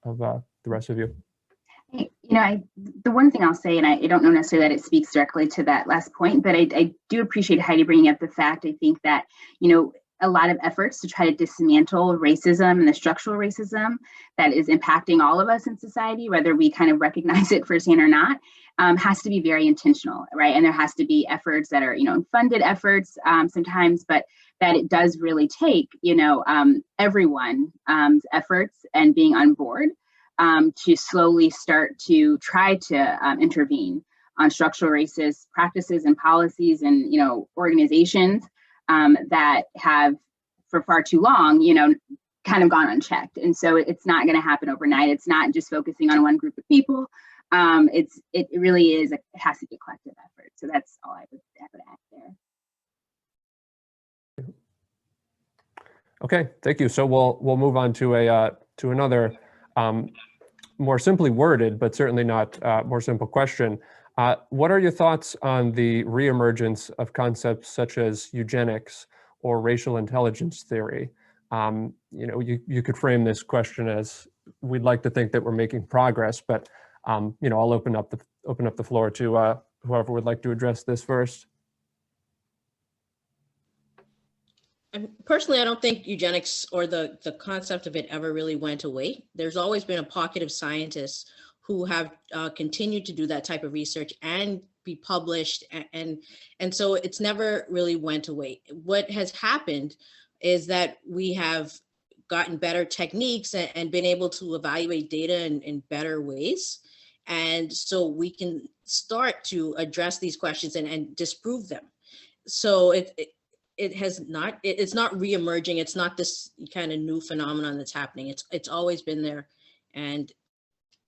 the rest of you. The one thing I'll say, and I don't know necessarily that it speaks directly to that last point, but I do appreciate Heidi bringing up the fact, I think that, a lot of efforts to try to dismantle racism and the structural racism that is impacting all of us in society, whether we kind of recognize it firsthand or not, has to be very intentional, right? And there has to be efforts that are, funded efforts sometimes, but that it does really take, everyone's efforts and being on board to slowly start to try to intervene on structural racist practices and policies and, organizations that have for far too long, kind of gone unchecked. And so it's not going to happen overnight. It's not just focusing on one group of people. It really is, it has to be a collective effort. So that's all I would add there. Okay, thank you. So we'll move on to another more simply worded, but certainly not more simple question. What are your thoughts on the reemergence of concepts such as eugenics or racial intelligence theory? You could frame this question as, we'd like to think that we're making progress, but I'll open up the floor to whoever would like to address this first. Personally, I don't think eugenics or the concept of it ever really went away. There's always been a pocket of scientists who have continued to do that type of research and be published. And so it's never really went away. What has happened is that we have gotten better techniques and been able to evaluate data in better ways. And so we can start to address these questions and disprove them. So it's not reemerging. It's not this kind of new phenomenon that's happening. It's always been there. And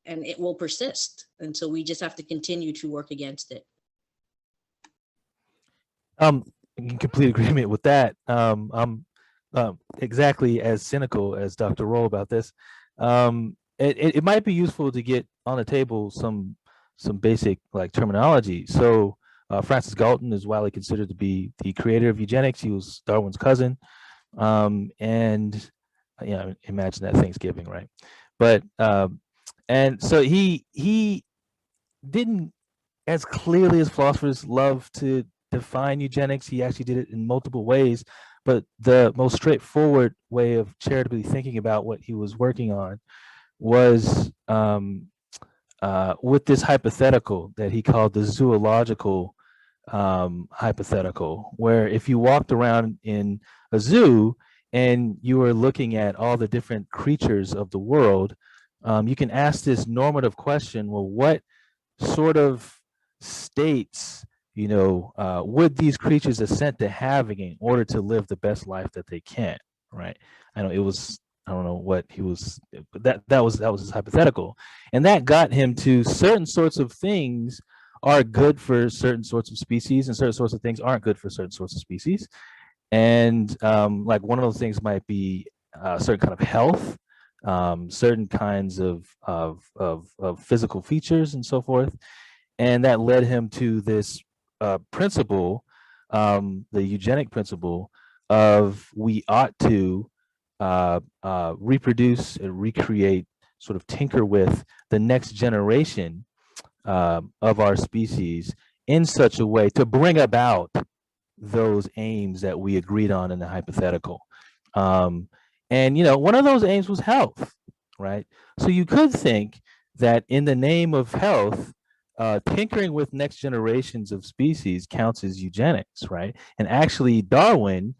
and it will persist. And so we just have to continue to work against it. In complete agreement with that. I'm exactly as cynical as Dr. Roll about this. It might be useful to get on the table some basic like terminology. So Francis Galton is widely considered to be the creator of eugenics. He was Darwin's cousin, and imagine that Thanksgiving, right? But and so he didn't, as clearly as philosophers love to define eugenics, he actually did it in multiple ways. But the most straightforward way of charitably thinking about what he was working on was with this hypothetical that he called the zoological hypothetical, where if you walked around in a zoo and you were looking at all the different creatures of the world, you can ask this normative question, well, what sort of states would these creatures assent to having in order to live the best life that they can, right? I don't know what he was, but that was his hypothetical, and that got him to certain sorts of things are good for certain sorts of species, and certain sorts of things aren't good for certain sorts of species. And like one of those things might be certain kind of health, certain kinds of physical features, and so forth. And that led him to this principle, the eugenic principle of we ought to reproduce and recreate, sort of tinker with the next generation of our species in such a way to bring about those aims that we agreed on in the hypothetical. And one of those aims was health, right? So you could think that in the name of health, tinkering with next generations of species counts as eugenics, right? And actually Darwin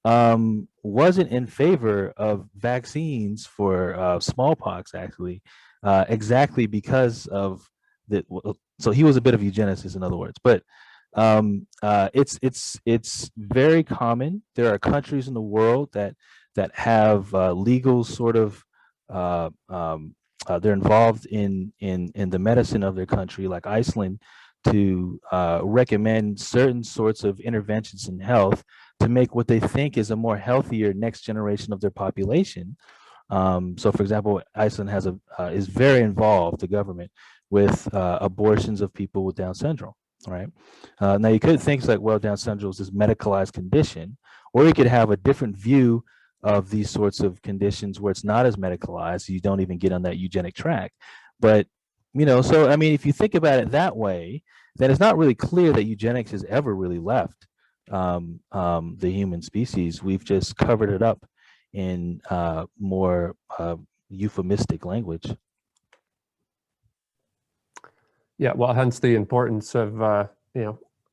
wasn't in favor of vaccines for smallpox, actually, exactly because of that. So he was a bit of eugenicist, in other words. But it's very common. There are countries in the world that have legal sort of they're involved in the medicine of their country, like Iceland, to recommend certain sorts of interventions in health to make what they think is a more healthier next generation of their population. So, for example, Iceland is very involved, the government, with abortions of people with Down syndrome, right? Now, you could think like, well, Down syndrome is this medicalized condition, or you could have a different view of these sorts of conditions where it's not as medicalized, you don't even get on that eugenic track. But, so, I mean, if you think about it that way, then it's not really clear that eugenics has ever really left the human species. We've just covered it up in more euphemistic language. Yeah, well, hence the importance of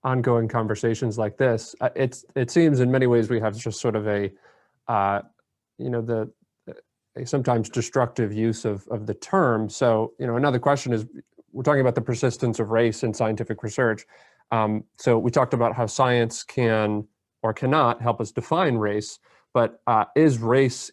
ongoing conversations like this. It seems in many ways we have just sort of a sometimes destructive use of the term. So another question is, we're talking about the persistence of race in scientific research. So we talked about how science can or cannot help us define race, but is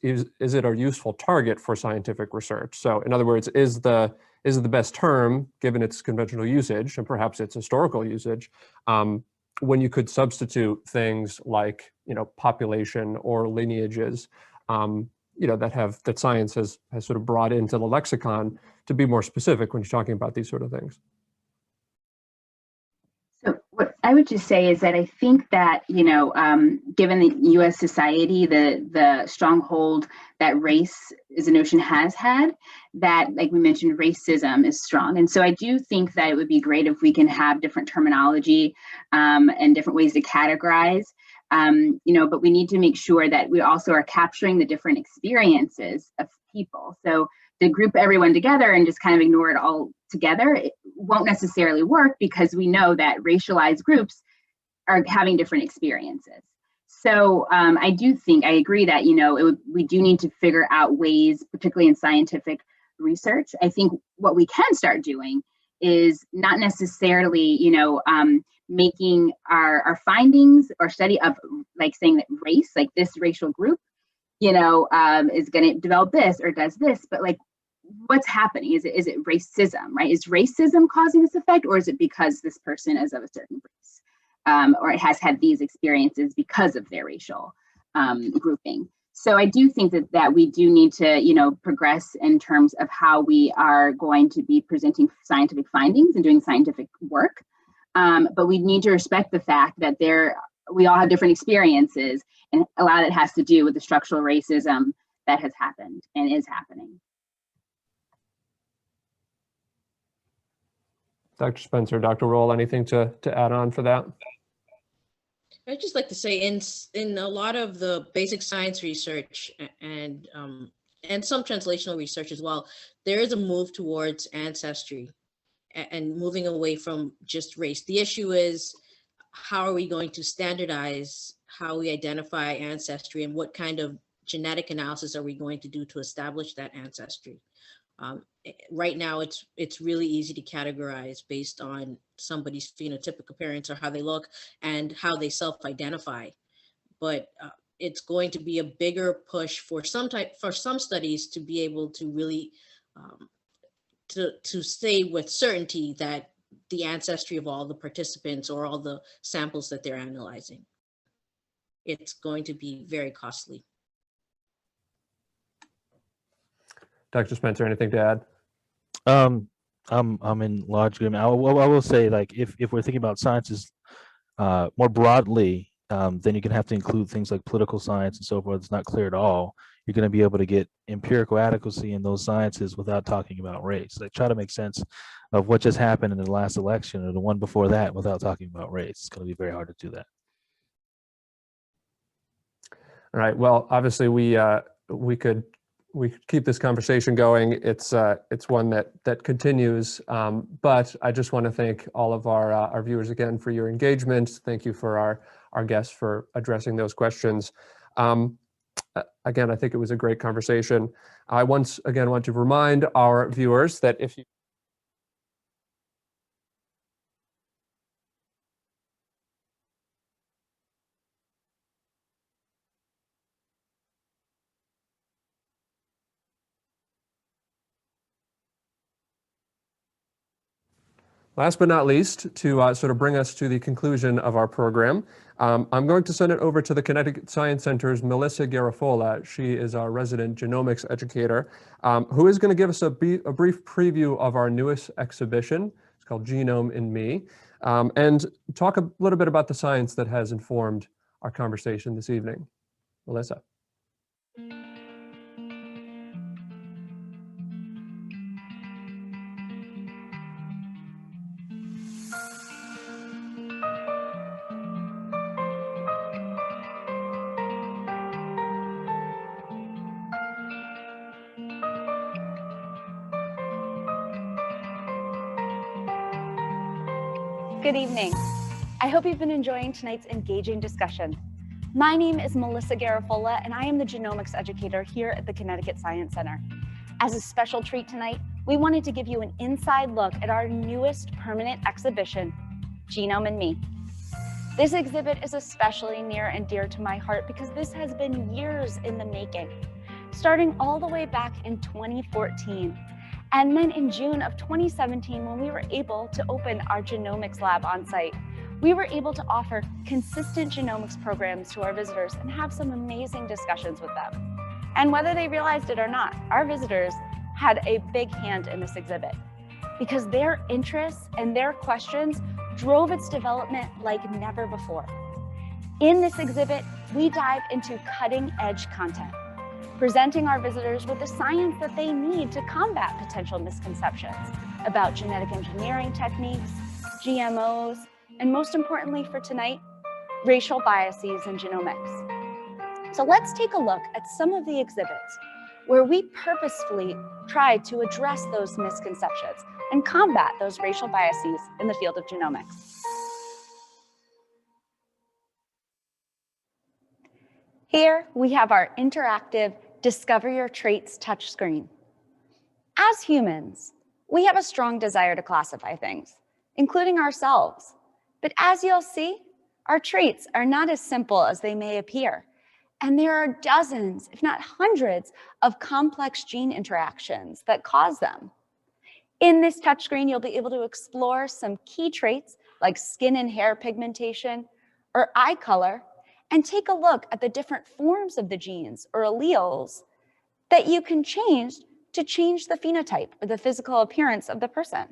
it a useful target for scientific research? So in other words, is it the best term given its conventional usage and perhaps its historical usage, when you could substitute things like population or lineages that science has sort of brought into the lexicon to be more specific when you're talking about these sort of things? So what I would just say is that I think that, given the U.S. society, the stronghold that race as a notion has had, that, like we mentioned, racism is strong. And so I do think that it would be great if we can have different terminology and different ways to categorize, but we need to make sure that we also are capturing the different experiences of people. So to group everyone together and just kind of ignore it all together, it won't necessarily work, because we know that racialized groups are having different experiences. So I agree that, we do need to figure out ways, particularly in scientific research. I think what we can start doing is not necessarily, making our findings or study of, like, saying that race, like this racial group, is going to develop this or does this, but like what's happening? Is it racism, right? Is racism causing this effect, or is it because this person is of a certain race, or it has had these experiences because of their racial grouping? So I do think that we do need to, progress in terms of how we are going to be presenting scientific findings and doing scientific work. But we need to respect the fact that we all have different experiences, and a lot of it has to do with the structural racism that has happened and is happening. Dr. Spencer, Dr. Roll, anything to add on for that? I'd just like to say in a lot of the basic science research and some translational research as well, there is a move towards ancestry and moving away from just race. The issue is, how are we going to standardize how we identify ancestry, and what kind of genetic analysis are we going to do to establish that ancestry? Right now, it's really easy to categorize based on somebody's phenotypic appearance or how they look and how they self-identify. But it's going to be a bigger push for some studies to be able to really to say with certainty that the ancestry of all the participants or all the samples that they're analyzing. It's going to be very costly. Dr. Spencer, anything to add? I'm in large agreement. I will say, like, if we're thinking about sciences more broadly, then you're gonna have to include things like political science and so forth. It's not clear at all. You're gonna be able to get empirical adequacy in those sciences without talking about race. Like, try to make sense of what just happened in the last election or the one before that without talking about race. It's gonna be very hard to do that. All right. Well, obviously we could keep this conversation going. It's one that continues. But I just want to thank all of our viewers again for your engagement. Thank you for our guests for addressing those questions. Again, I think it was a great conversation. I once again want to remind our viewers that if you Last but not least, to sort of bring us to the conclusion of our program, I'm going to send it over to the Connecticut Science Center's Melissa Garafola. She is our resident genomics educator, who is going to give us a brief preview of our newest exhibition. It's called Genome in Me, and talk a little bit about the science that has informed our conversation this evening. Melissa. Good evening. I hope you've been enjoying tonight's engaging discussion. My name is Melissa Garafola, and I am the genomics educator here at the Connecticut Science Center. As a special treat tonight, we wanted to give you an inside look at our newest permanent exhibition, Genome in Me. This exhibit is especially near and dear to my heart because this has been years in the making, starting all the way back in 2014. And then in June of 2017, when we were able to open our genomics lab on site, we were able to offer consistent genomics programs to our visitors and have some amazing discussions with them. And whether they realized it or not, our visitors had a big hand in this exhibit because their interests and their questions drove its development like never before. In this exhibit, we dive into cutting-edge content, presenting our visitors with the science that they need to combat potential misconceptions about genetic engineering techniques, GMOs, and most importantly for tonight, racial biases in genomics. So let's take a look at some of the exhibits where we purposefully tried to address those misconceptions and combat those racial biases in the field of genomics. Here we have our interactive Discover Your Traits touchscreen. As humans, we have a strong desire to classify things, including ourselves. But as you'll see, our traits are not as simple as they may appear. And there are dozens, if not hundreds, of complex gene interactions that cause them. In this touchscreen, you'll be able to explore some key traits like skin and hair pigmentation or eye color, and take a look at the different forms of the genes or alleles that you can change to change the phenotype or the physical appearance of the person.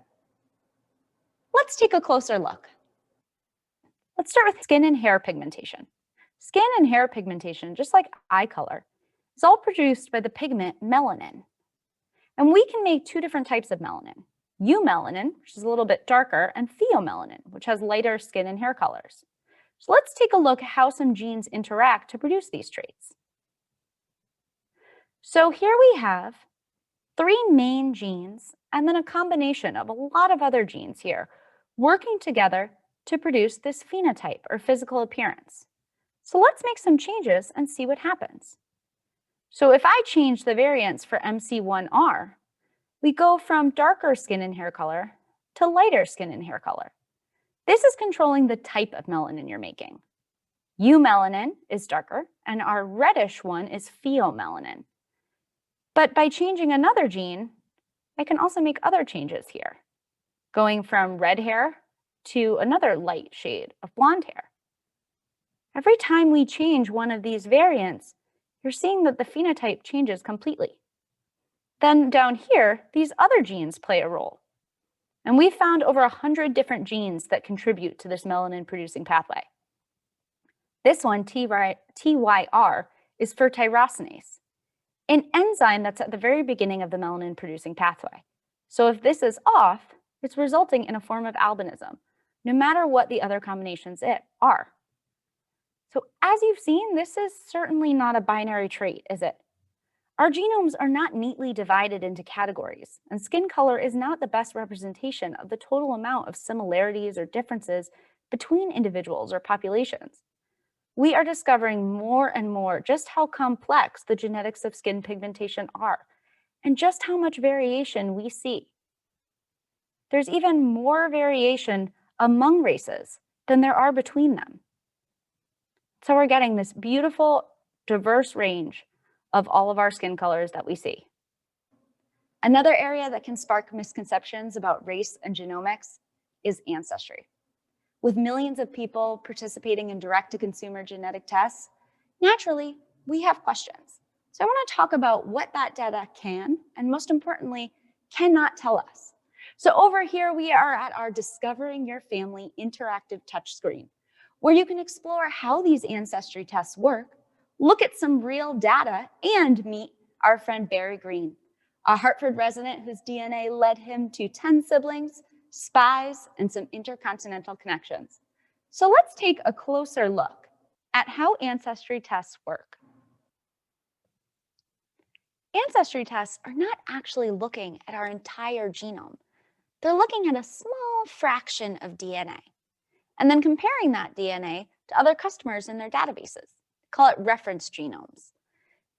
Let's take a closer look. Let's start with skin and hair pigmentation. Skin and hair pigmentation, just like eye color, is all produced by the pigment melanin. And we can make two different types of melanin: eumelanin, which is a little bit darker, and pheomelanin, which has lighter skin and hair colors. So let's take a look at how some genes interact to produce these traits. So here we have 3 main genes and then a combination of a lot of other genes here working together to produce this phenotype or physical appearance. So let's make some changes and see what happens. So if I change the variants for MC1R, we go from darker skin and hair color to lighter skin and hair color. This is controlling the type of melanin you're making. Eumelanin is darker, and our reddish one is pheomelanin. But by changing another gene, I can also make other changes here, going from red hair to another light shade of blonde hair. Every time we change one of these variants, you're seeing that the phenotype changes completely. Then down here, these other genes play a role. And we found over 100 different genes that contribute to this melanin-producing pathway. This one, TYR, is for tyrosinase, an enzyme that's at the very beginning of the melanin-producing pathway. So if this is off, it's resulting in a form of albinism, no matter what the other combinations are. So as you've seen, this is certainly not a binary trait, is it? Our genomes are not neatly divided into categories, and skin color is not the best representation of the total amount of similarities or differences between individuals or populations. We are discovering more and more just how complex the genetics of skin pigmentation are, and just how much variation we see. There's even more variation among races than there are between them. So we're getting this beautiful, diverse range of all of our skin colors that we see. Another area that can spark misconceptions about race and genomics is ancestry. With millions of people participating in direct-to-consumer genetic tests, naturally, we have questions. So I want to talk about what that data can, and most importantly, cannot tell us. So over here, we are at our Discovering Your Family interactive touchscreen, where you can explore how these ancestry tests work, look at some real data, and meet our friend Barry Green, a Hartford resident whose DNA led him to 10 siblings, spies, and some intercontinental connections. So let's take a closer look at how ancestry tests work. Ancestry tests are not actually looking at our entire genome. They're looking at a small fraction of DNA, and then comparing that DNA to other customers in their databases. Call it reference genomes.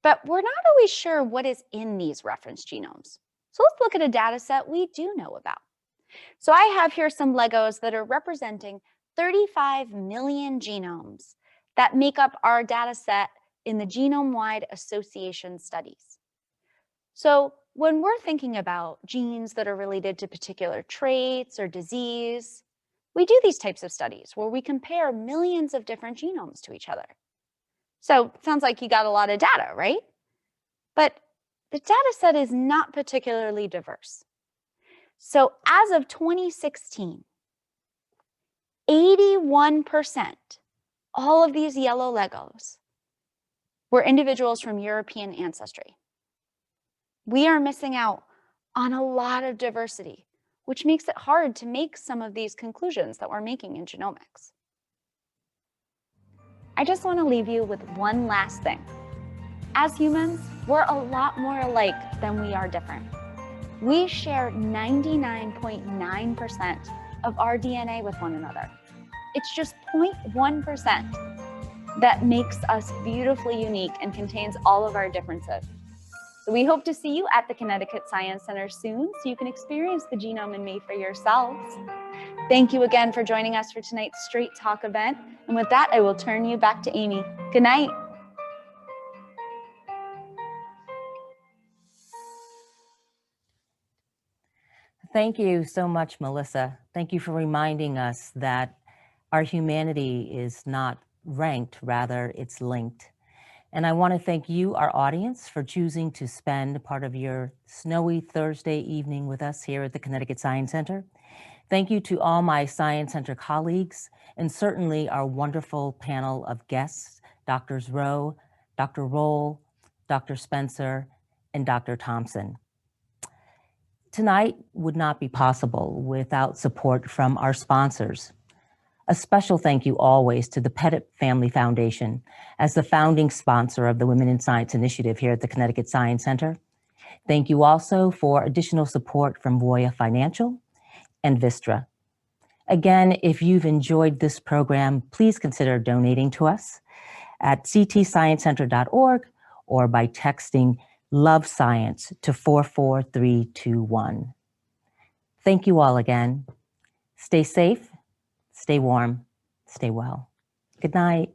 But we're not always sure what is in these reference genomes. So let's look at a data set we do know about. So I have here some Legos that are representing 35 million genomes that make up our data set in the Genome-Wide Association studies. So when we're thinking about genes that are related to particular traits or disease, we do these types of studies where we compare millions of different genomes to each other. So it sounds like you got a lot of data, right? But the data set is not particularly diverse. So as of 2016, 81%, all of these yellow Legos, were individuals from European ancestry. We are missing out on a lot of diversity, which makes it hard to make some of these conclusions that we're making in genomics. I just want to leave you with one last thing. As humans, we're a lot more alike than we are different. We share 99.9% of our DNA with one another. It's just 0.1% that makes us beautifully unique and contains all of our differences. So we hope to see you at the Connecticut Science Center soon so you can experience the Genome in Me for yourselves. Thank you again for joining us for tonight's Straight Talk event. And with that, I will turn you back to Amy. Good night. Thank you so much, Melissa. Thank you for reminding us that our humanity is not ranked, rather it's linked. And I want to thank you, our audience, for choosing to spend part of your snowy Thursday evening with us here at the Connecticut Science Center. Thank you to all my Science Center colleagues, and certainly our wonderful panel of guests, Drs. Rowe, Dr. Roll, Dr. Spencer, and Dr. Thompson. Tonight would not be possible without support from our sponsors. A special thank you always to the Pettit Family Foundation as the founding sponsor of the Women in Science Initiative here at the Connecticut Science Center. Thank you also for additional support from Voya Financial and Vistra. Again, if you've enjoyed this program, please consider donating to us at ctsciencecenter.org or by texting Love Science to 44321. Thank you all again. Stay safe, stay warm, stay well. Good night.